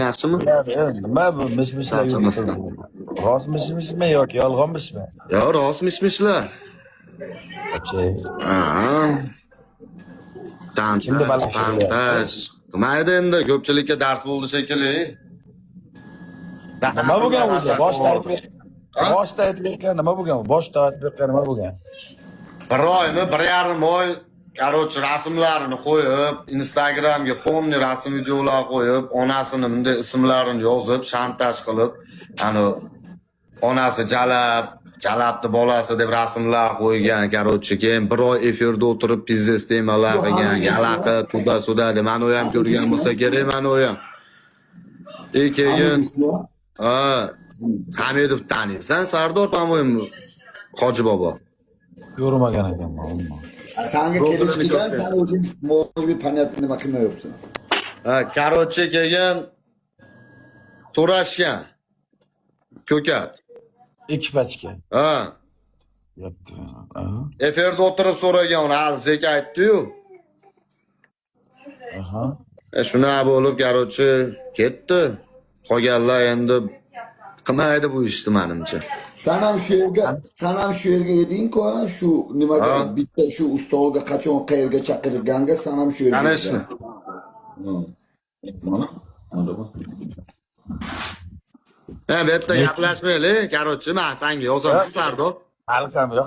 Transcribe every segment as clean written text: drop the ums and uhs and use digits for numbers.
yaxshimi? Nima bu mishmishlar Charchamasdan. rost mishmishmi yoki yolg'onmishmi? Yo, rost mishmishlar. Ha. Kimni Tantash, tantash. Mayda endi ko'pchilikka dars bo'ldi shekilli. Nima bo'lgan o'zi? Boshda aytgan nima bo'lgan? Boshda aytgan nima bo'lgan? Bir oymi, 1,5 oy Короче, rasmlarini qo'yib, Instagramga pomni rasm videolar qo'yib, onasini bunday ismlarini yozib, shantaj qilib, ani onasi jalabni bolasi deb rasmlar qo'ygan. Короче, keyin 1 oy efirda o'tirib pizdes temalar qilgan, yalaqa, tuda deb mani ham ko'rgan bo'lsa kerak, mani ham. Keyin Hamidov taniysan, Sardor, по-моему, Hoji bobo. Ko'rmagan ekanman. Sanga kelishdigan, sen o'zing может быть понятно nima qilmayapsan. Короче, keyin so'rashgan. Ko'kat. Ekipajga. Efirda o'tirib so'ragan, uni hali Zek aytdi-yu. Shuna bo'lib, короче, ketdi. Qolganlar endi qilmaydi bu ishni menimcha. Sen ham shu yerga eding-ku, shu nimaga bitta shu ustolga qachon qayerga chaqirganga sen ham shu yerga. Tanishni. Mana, undami? Bu yerda gaplashmaylik, короче, men senga yozaman, Sardor.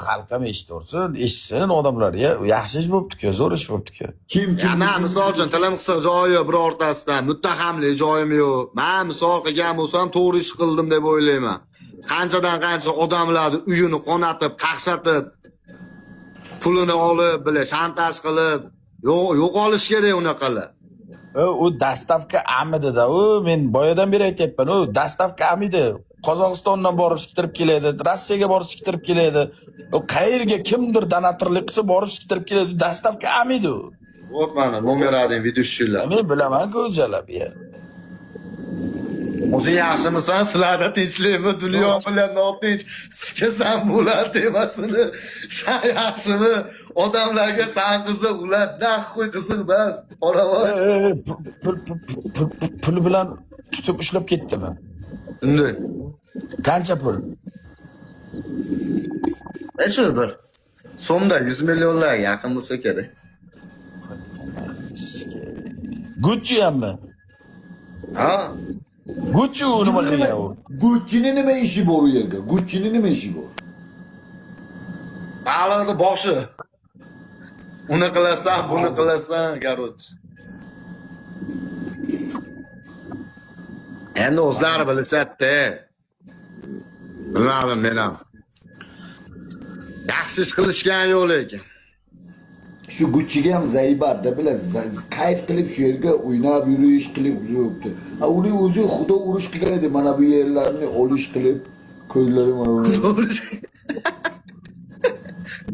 Xalqam eshitsin, eshitsin odamlarga. Yaxshi ish bo'pti-ku, zo'r ish bo'pti-ku. Kim? Men misol uchun tilim qisqa joyi birortasidan muttahamlik joyim yo'q. Men misol qilgan bo'lsam to'g'ri ish qildim deb o'ylayman. Qanchadan qancha odamlarni uyini qonatib, qaqshatib, pulini olib, shantaj qilib, yo'qolish kerak unaqalar. U dastavka amidi-da, men boyadan beri aytayapman, dastavka amidi. Qozog'istondan borib chiqtirib keladi, Rossiyaga borib chiqtirib keladi. Qayerga kimdir donatorlik qilsa borib chiqtirib keladi, dastavka amidi. Вот mana nomerlardan videoshlar. Men bilaman-ku jalab ya. O'zi yaxshimisan? Sizlarda tinchlikmi? Dunyo bilan notinch. Sikasan bular temasini. Sen yaxshimi? Odamlarga san qiziq, ular qo'y qiziq emas. Qoravoy. Pul bilan tutib ushlab ketdimi? Unday. Qancha pul? Shu bir so'mda 100 millionlar yaqin bo'lsa kerak. Gucci hammi? Ha? Gucci nima qilgan u? Gucci'ning nima ishi bor u yerga? Gucci'ning nima ishi bor? Baliqni boshi. Uni qilasan, buni qilasan, короче. Endi o'zlari bilishadi. Bilmadim men ham. Yaxshi ish qilishgan yo'q lekin. Shu Gucci'ga ham zaybatda bilan kayf qilib shu yerga o'ynab yurish qilib yuribdi. Uning o'zi xudo urush qilgan edi, mana bu yerlarni olish qilib, ko'ylari mana buni.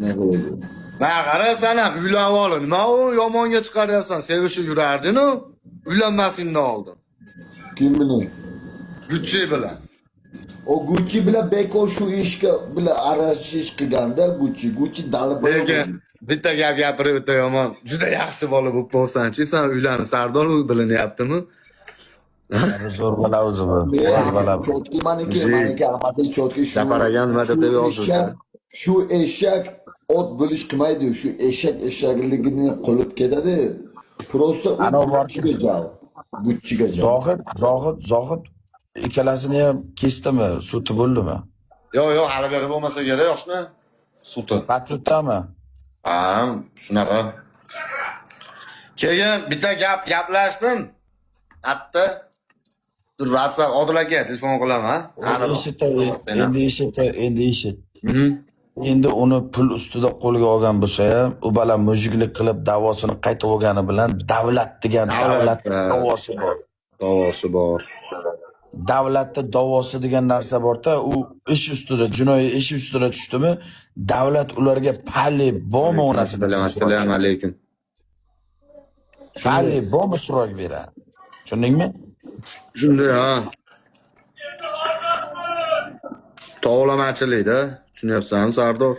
Nima bo'ladi? Va qarasan ham uylanib olin. Nima u yomonga chiqaryapsan? Sevishib yurardin-ku. Uylanmasingdan oldin. Kim bilan? Gucci bilan. O Gucci bilan bekor shu ishga bilan arashish qilganda Gucci dalib Lekin bitta gap gapirib o'ta yomon. Juda yaxshi bola bo'lib qolsan-chi, sen uylanib Sardor bilinyaptimi? Zo'r bola o'zi bu. Chotki maniki albatta chotki shu. Gaparagan nima deb yozdi. Shu eshak ot bo'lish qilmaydi, shu eshakligini qolib ketadi. Prosta Gucci'ga jav. Gucci'ga jav. Zohid ikkalasini ham kesdimi? Suti bo'ldimi? Yo'q, hali berib bo'lmasa kerak yoshni. Suti. Patutami? Ha, shunaqa. Keyin bitta gaplashdim. Hatto WhatsApp Odil aka telefon qilaman. Endi eshit. Endi uni pul ustida qo'lga olgan bo'lsa ham, u bola mujiklik qilib davosini qaytib olgani bilan davlat degan davlat davosi bor. Davlatda davosi degan narsa borda, u ish ustida, jinoiy ish ustida tushdimi, davlat ularga pali bormi onasidan? Assalomu alaykum. Pali bormi so'rab beradi. Tushundingmi? Shunday ha. Tovlamachilikda, tushunyapsanmi Sardor?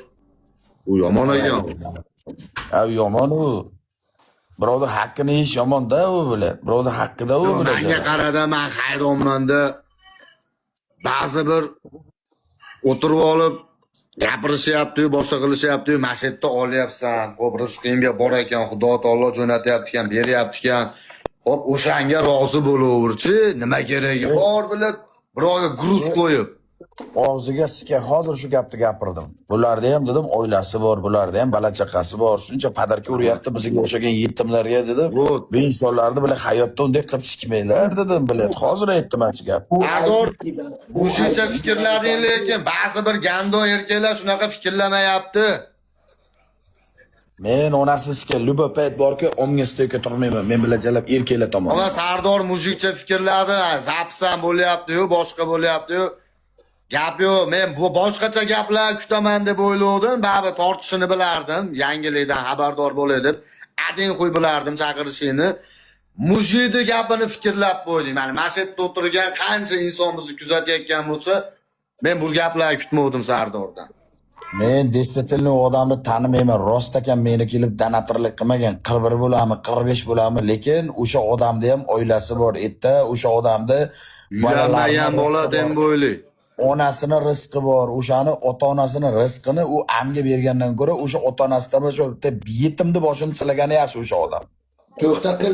U yomon ekan. Yomon u. Birovni haqqini yeyish yomon-da u bilan. Birovni haqqida u bilan. Menga qarada men hayronmanda ba'zi bir o'tirib olib gapirishyapti, boshqa qilishyapti, mana shu yerda olyapsan. Xo'p, rizqingga bor ekan, Xudo taolo jo'natyapti ekan, beryapti ekan. Xo'p, o'shanga rozi bo'laverchi, nima keragi bor bilib, birovga gruz qo'yib. Og'ziga sika hozir shu gapni gapirdim. Bularda ham dedim oilasi bor, bularda ham bola chaqasi bor. Shuncha padarka uryapti bizga o'xshagan yetimlarga dedim. Bu insonlarni bilan hayotda unday qilib sikmanglar dedim bilan. Hozir aytdim mana shu gapni. Ardor, bu shuncha fikrlading, lekin ba'zi bir gando erkaklar shunaqa fikrlamayapti. Men onasizga любопайt borki, omga stoyga turmayman. Men bilan jalab erkaklar tomon. Ama Sardor mujikcha fikrladi, zapsan bo'lyapti-yu, boshqa bo'lyapti-yu. Gap yo'q, men bu boshqacha gaplar kutaman deb o'ylovdim, baribir tortishini bilardim, yangilikdan xabardor bo'lay deb. Ading qo'y bilardim chaqirishini. Mujikni gapini fikrlab qo'ydim. Mana shu yerda o'tirgan qancha inson bizni kuzatayotgan bo'lsa, men bu gaplarni kutmovdim Sardordan. Men действительно odamni tanimayman. Rost ekan meni kelib donatorlik qilmagan. 41 bo'larmi, 45 bo'larmi, lekin o'sha odamda ham oilasi bor. Erta o'sha odamda Uylanmagan bola dem bo'yli. Onasini rizqi bor. O'shani ota-onasini rizqini u amga bergandan ko'ra o'sha ota-onasidan o'sha yetimni boshini silagani yaxshi o'sha odam. To'xta qil.